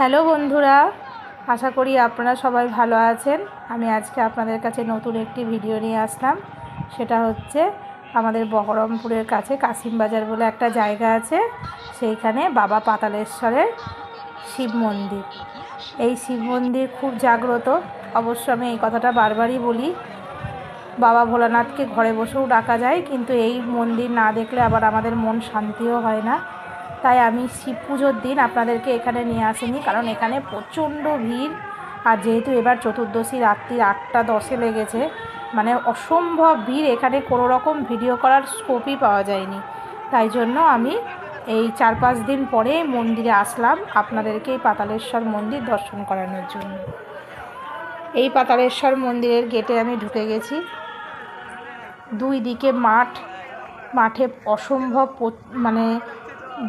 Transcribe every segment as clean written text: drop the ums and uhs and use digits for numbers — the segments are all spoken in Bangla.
হ্যালো বন্ধুরা, আশা করি আপনারা সবাই ভালো আছেন। আমি আজকে আপনাদের কাছে নতুন একটি ভিডিও নিয়ে আসলাম। সেটা হচ্ছে আমাদের বহরমপুরের কাছে কাশিমবাজার বলে একটা জায়গা আছে, সেইখানে বাবা পাতালেশ্বরের শিব মন্দির। এই শিব মন্দির খুব জাগ্রত। অবশ্য আমি এই কথাটা বারবারই বলি, বাবা ভোলানাথকে ঘরে বসেও ডাকা যায়, কিন্তু এই মন্দির না দেখলে আবার আমাদের মন শান্তিও হয় না। তাই আমি শিব পুজোর দিন আপনাদেরকে এখানে নিয়ে আসিনি, কারণ এখানে প্রচণ্ড ভিড়। আর যেহেতু এবার চতুর্দশী রাত্রি 8টা 10-এ লেগেছে, মানে অসম্ভব ভিড়। এখানে কোনো রকম ভিডিও করার স্কোপই পাওয়া যায়নি। তাই জন্য আমি এই 4-5 দিন পরে মন্দিরে আসলাম আপনাদেরকে এই পাতালেশ্বর মন্দির দর্শন করানোর জন্য। এই পাতালেশ্বর মন্দিরের গেটে আমি ঢুকে গেছি। দুই দিকে মাঠে অসম্ভব মানে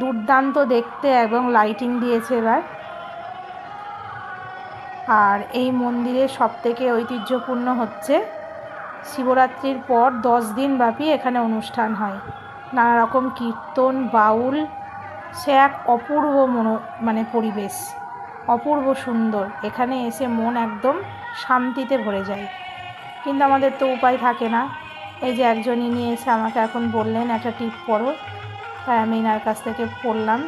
দুর্দান্ত দেখতে, এবং লাইটিং দিয়েছে এবার। আর এই মন্দিরের সবথেকে ঐতিহ্যপূর্ণ হচ্ছে শিবরাত্রির পর 10 দিন ব্যাপী এখানে অনুষ্ঠান হয়। নানা রকম কীর্তন, বাউল, সে এক অপূর্ব মানে পরিবেশ, অপূর্ব সুন্দর। এখানে এসে মন একদম শান্তিতে ভরে যায়। কিন্তু আমাদের তো উপায় থাকে না। এই যে একজন ইনি এসে আমাকে এখন বললেন একটা টিপ পড়ো, তাই আমি এনার কাছ থেকে পড়লাম।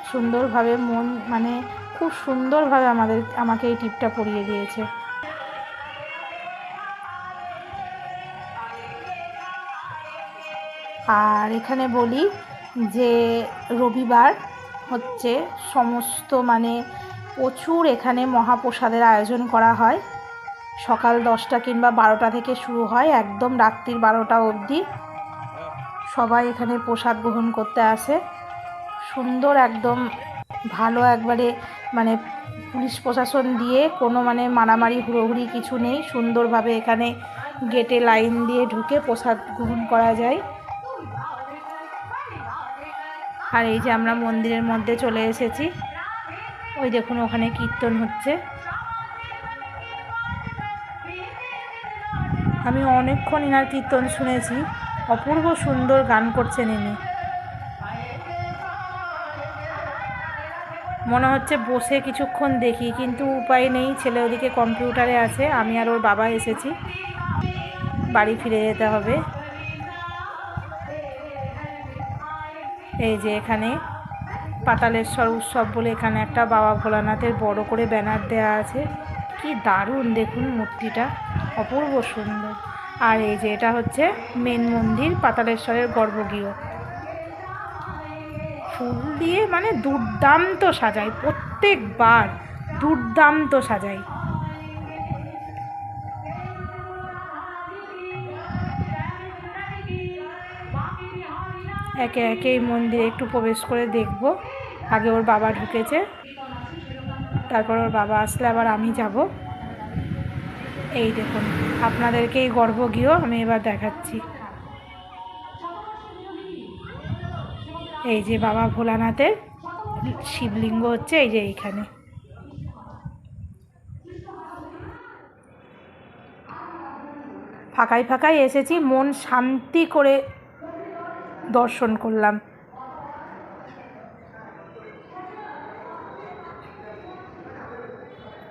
সুন্দরভাবে মানে খুব সুন্দরভাবে আমাকে এই টিপটা পরিয়ে দিয়েছে। আর এখানে বলি যে রবিবার হচ্ছে সমস্ত মানে প্রচুর এখানে মহাপ্রসাদের আয়োজন করা হয়। সকাল 10টা কিংবা 12টা থেকে শুরু হয়, একদম রাত্রির 12টা অবধি সবাই এখানে প্রসাদ গ্রহণ করতে আসে। সুন্দর একদম ভালো, একবারে মানে পুলিশ প্রশাসন দিয়ে কোনো মানে মারামারি হুড়োহুড়ি কিছু নেই। সুন্দরভাবে এখানে গেটে লাইন দিয়ে ঢুকে প্রসাদ গ্রহণ করা যায়। আর এই যে আমরা মন্দিরের মধ্যে চলে এসেছি। ওই দেখুন ওখানে কীর্তন হচ্ছে। আমি অনেকক্ষণ ইনার কীর্তন শুনেছি। অপূর্ব সুন্দর গান করছেন ইনি। মনে হচ্ছে বসে কিছুক্ষণ দেখি, কিন্তু উপায় নেই। ছেলে ওদিকে কম্পিউটারে আছে, আমি আর ওর বাবা এসেছি, বাড়ি ফিরে যেতে হবে। এই যে এখানে পাতালেশ্বর উৎসব বলে এখানে একটা বাবা ভোলানাথের বড় করে ব্যানার দেওয়া আছে। কি দারুণ দেখুন মূর্তিটা, অপূর্ব সুন্দর। আর এই যে এটা হচ্ছে মেন মন্দির, পাতালেশ্বরের গর্ভগৃহ। ফুল দিয়ে মানে দুর্দান্ত সাজায়, প্রত্যেকবার দুর্দান্ত সাজায়। একে একে এই মন্দিরে একটু প্রবেশ করে দেখব। আগে ওর বাবা ঢুকেছে, তারপর ওর বাবা আসলে আবার আমি যাব। এই দেখুন আপনাদেরকে এই গর্ভগৃহ আমি এবার দেখাচ্ছি। এই যে বাবা ভোলানাথের শিবলিঙ্গ হচ্ছে এই যে এইখানে। ফাঁকায় ফাঁকায় এসেছি, মন শান্তি করে দর্শন করলাম।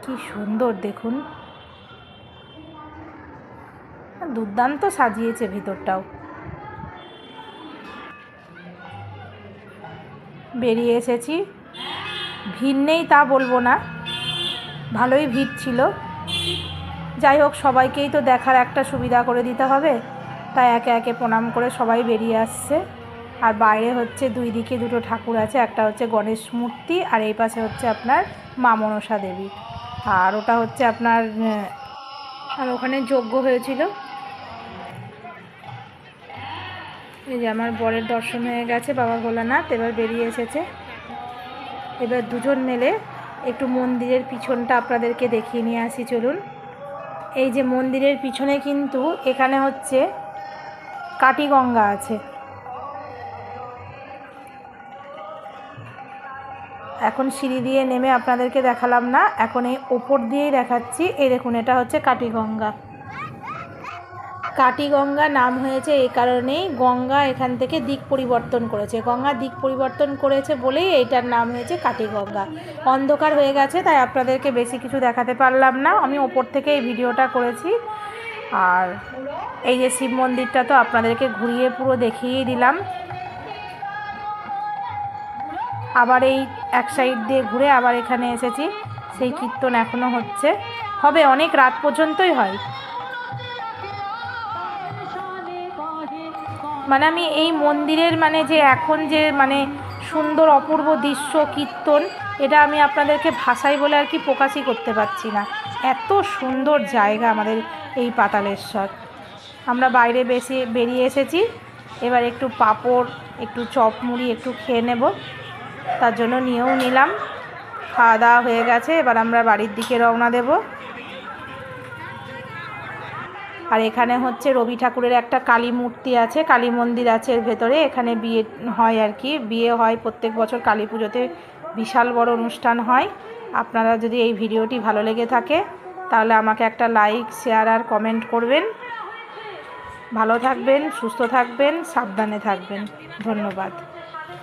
কি সুন্দর দেখুন, দুর্দান্ত সাজিয়েছে ভিতরটাও। বেরিয়ে এসেছি, ভিড় নেই তা বলবো না, ভালোই ভিড় ছিল। যাই হোক, সবাইকেই তো দেখার একটা সুবিধা করে দিতে হবে, তাই একে একে প্রণাম করে সবাই বেরিয়ে আসছে। আর বাইরে হচ্ছে দুই দিকে দুটো ঠাকুর আছে, একটা হচ্ছে গণেশ মূর্তি, আর এই পাশে হচ্ছে আপনার মা মনসা দেবী। আর ওটা হচ্ছে আপনার, আর ওখানে যজ্ঞ হয়েছিল। এই যে আমার বরের দর্শন হয়ে গেছে, বাবা ভোলানাথ এবার বেরিয়ে এসেছে। এবার দুজন মিলে একটু মন্দিরের পিছনটা আপনাদেরকে দেখিয়ে নিয়ে আসি, চলুন। এই যে মন্দিরের পিছনে কিন্তু এখানে হচ্ছে কাটিগঙ্গা আছে। এখন সিঁড়ি দিয়ে নেমে আপনাদেরকে দেখালাম না, এখন এই ওপর দিয়েই দেখাচ্ছি। এই দেখুন এটা হচ্ছে কাটিগঙ্গা। কাটিগঙ্গা নাম হয়েছে এই কারণেই, গঙ্গা এখান থেকে দিক পরিবর্তন করেছে, গঙ্গা দিক পরিবর্তন করেছে বলেই এইটার নাম হয়েছে কাটিগঙ্গা। অন্ধকার হয়ে গেছে তাই আপনাদেরকে বেশি কিছু দেখাতে পারলাম না, আমি ওপর থেকে এই ভিডিওটা করেছি। আর এই যে শিব মন্দিরটা তো আপনাদেরকে ঘুরিয়ে পুরো দেখিয়ে দিলাম। আবার এই এক সাইড দিয়ে ঘুরে আবার এখানে এসেছি, সেই কীর্তন এখনও হবে, অনেক রাত পর্যন্তই হয়। মানে আমি এই মন্দিরের যে এখন যে সুন্দর অপূর্ব দৃশ্য কীর্তন, এটা আমি আপনাদেরকে ভাষায় বলে আর কি প্রকাশই করতে পারছি না। এত সুন্দর জায়গা আমাদের এই পাতালেশ্বর। আমরা বাইরে বেরিয়ে এসেছি, এবার একটু পাঁপড়, একটু চপ মুড়ি একটু খেয়ে নেব, তার জন্য নিয়েও নিলাম। খাওয়া দাওয়া হয়ে গেছে, এবার আমরা বাড়ির দিকে রওনা দেব। আর এখানে রবি ঠাকুরের একটা কালী মূর্তি আছে, কালী মন্দির আছে এর ভেতরে, এখানে বিয়ে হয় আর কি, বিয়ে হয় প্রত্যেক বছর কালী পুজোতে, বিশাল বড় অনুষ্ঠান হয়। আপনারা যদি এই ভিডিওটি ভালো লেগে থাকে তাহলে আমাকে একটা লাইক, শেয়ার আর কমেন্ট করবেন। ভালো থাকবেন, সুস্থ থাকবেন, সাবধানে থাকবেন। ধন্যবাদ।